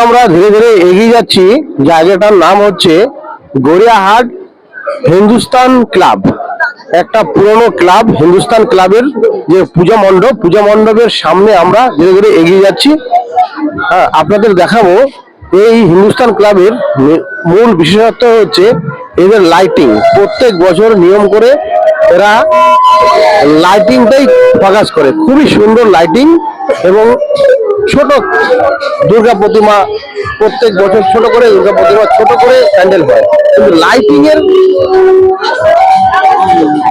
আমরা ধীরে ধীরে এগিয়ে যাচ্ছি। জায়গাটার নাম হচ্ছে গড়িয়াহাট হিন্দুস্তান ক্লাব। একটা পুরনো ক্লাব, হিন্দুস্তান ক্লাবের যে পূজা মণ্ডপের সামনে আমরা ধীরে ধীরে এগিয়ে যাচ্ছি। আপনাদের দেখাবো এই হিন্দুস্তান ক্লাবের মূল বিশেষত্ব হচ্ছে এদের লাইটিং। প্রত্যেক বছর নিয়ম করে এরা লাইটিংটাই প্রকাশ করে, খুবই সুন্দর লাইটিং। এবং ছোট দুর্গা প্রতিমা প্রত্যেক বছর ছোট করে ছোট করে প্যান্ডেল হয়, কিন্তু লাইটিং এর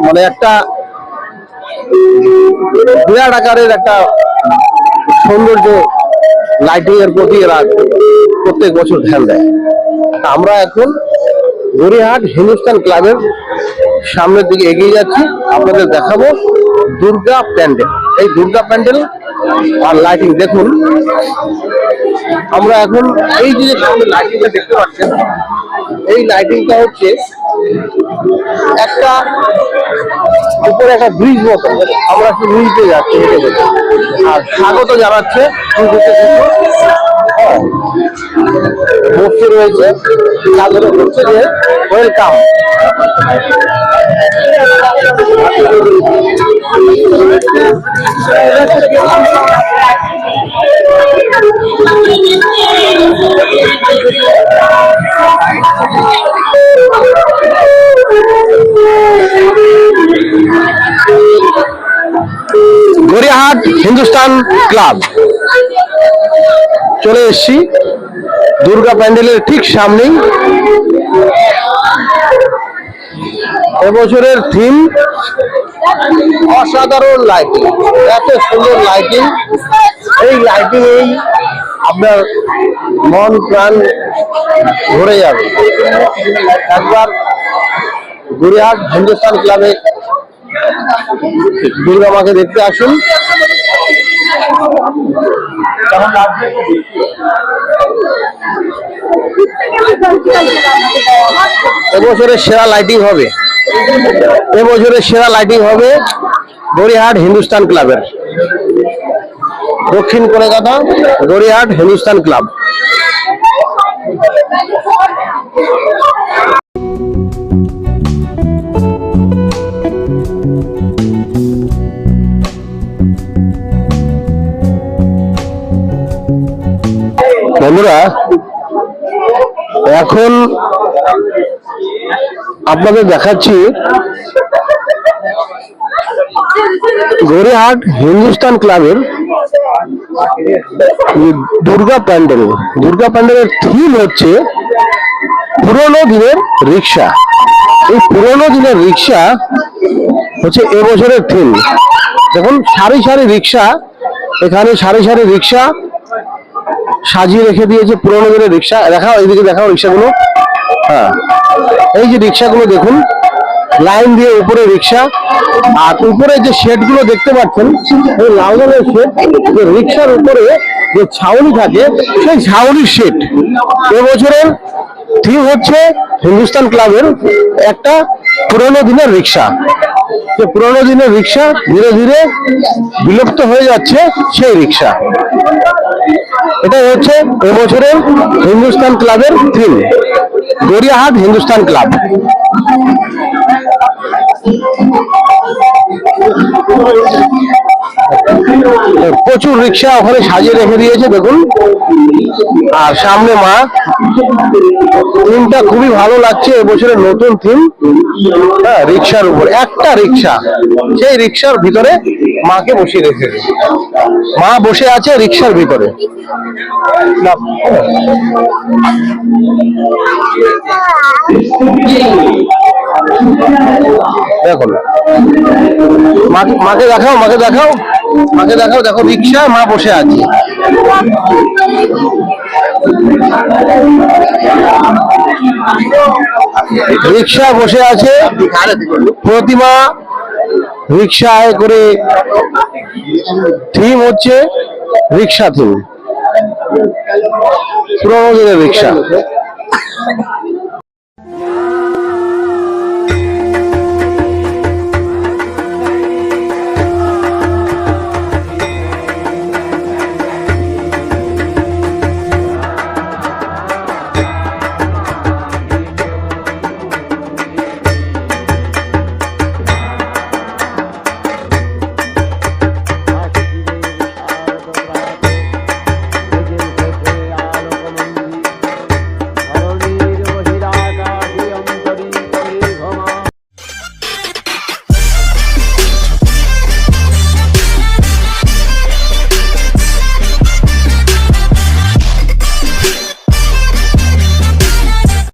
মানে একটা বিরাট আকারের একটা সৌন্দর্য লাইটিং এর প্রতি এরা প্রত্যেক বছর ধ্যান দেয়। আমরা এখন গড়িয়াহাট হিন্দুস্তান ক্লাবের সামনের দিকে এগিয়ে যাচ্ছি। আপনাদের দেখাবো দুর্গা প্যান্ডেল। এই দুর্গা প্যান্ডেল আর লাইটিং দেখুন। আমরা এখন এই যে সামনে লাইটিংটা দেখতে পাচ্ছেন, এই লাইটিংটা হচ্ছে একটা উপরে একটা ব্রিজ মতো। আমরা একটু ব্রিজে যাচ্ছি হেঁটে হেঁটে, আর স্বাগত জানাচ্ছে বসে রয়েছে, তাদেরও হচ্ছে যে ওয়েলকাম। গড়িয়াহাট হিন্দুস্তান ক্লাব চলে এসছি দুর্গা প্যান্ডেলের ঠিক সামনেই। এবছরের থিম অসাধারণ লাইটিং, এত সুন্দর লাইটিং। এই লাইটিং এই আপনার মন প্রাণ ভরে যাবে। একবার গড়িয়াহাট হিন্দুস্তান ক্লাবে দুর্গা মাকে দেখতে আসুন। এবছরের সেরা লাইটিং হবে, এবছরের সেরা লাইটিং হবে গড়িয়াহাট হিন্দুস্তান ক্লাবের, দক্ষিণ কলকাতা গড়িয়াহাট হিন্দুস্তান ক্লাব। বন্ধুরা, এখন আপনাদের দেখাচ্ছি গড়িয়াহাট হিন্দুস্তান ক্লাবের দুর্গা প্যান্ডেল। দুর্গা প্যান্ডেলের থিম হচ্ছে পুরনো দিনের রিক্সা। এই পুরনো দিনের রিক্সা হচ্ছে এবছরের থিম। দেখুন সারি সারি রিক্সা, এখানে সারি সারি রিক্সা সাজিয়ে রেখে দিয়েছে, পুরোনো দিনের রিক্সা। দেখাও, এইদিকে দেখাও রিক্সাগুলো। হ্যাঁ, এই যে রিক্সাগুলো দেখুন, লাইন দিয়ে উপরে রিক্সা। আর উপরে যে শেড গুলো দেখতে পাচ্ছেন, এই লাল রঙের শেড, যে রিক্সার উপরে যে ছাউনি থাকে সেই ছাউনির শেড। এবছরের থিম হচ্ছে হিন্দুস্তান ক্লাবের একটা পুরোনো দিনের রিক্সা। যে পুরোনো দিনের রিক্সা ধীরে ধীরে বিলুপ্ত হয়ে যাচ্ছে, সেই রিক্সা। এটাই হচ্ছে এবছরের হিন্দুস্তান ক্লাবের থিম, গড়িয়াহাট হিন্দুস্তান ক্লাব। প্রচুর রিক্সা ওখানে সাজিয়ে রেখে দিয়েছে দেখুন। আর সামনে মা, থিমটা খুবই ভালো লাগছে। এবছরের নতুন থিম, হ্যাঁ, রিক্সার উপর একটা রিক্সা, সেই রিক্সার ভিতরে মাকে বসিয়ে রেখেছে। মা বসে আছে রিক্সার ভিতরে। দেখুন, মাকে দেখাও, মাকে দেখাও, মাকে দেখাও। দেখো রিক্সায় মা বসে আছে। রিক্সা বসে আছে প্রতিমা, রিক্সায় করে। থিম হচ্ছে রিক্সা থিম, পুরোনো দিনের রিক্সা।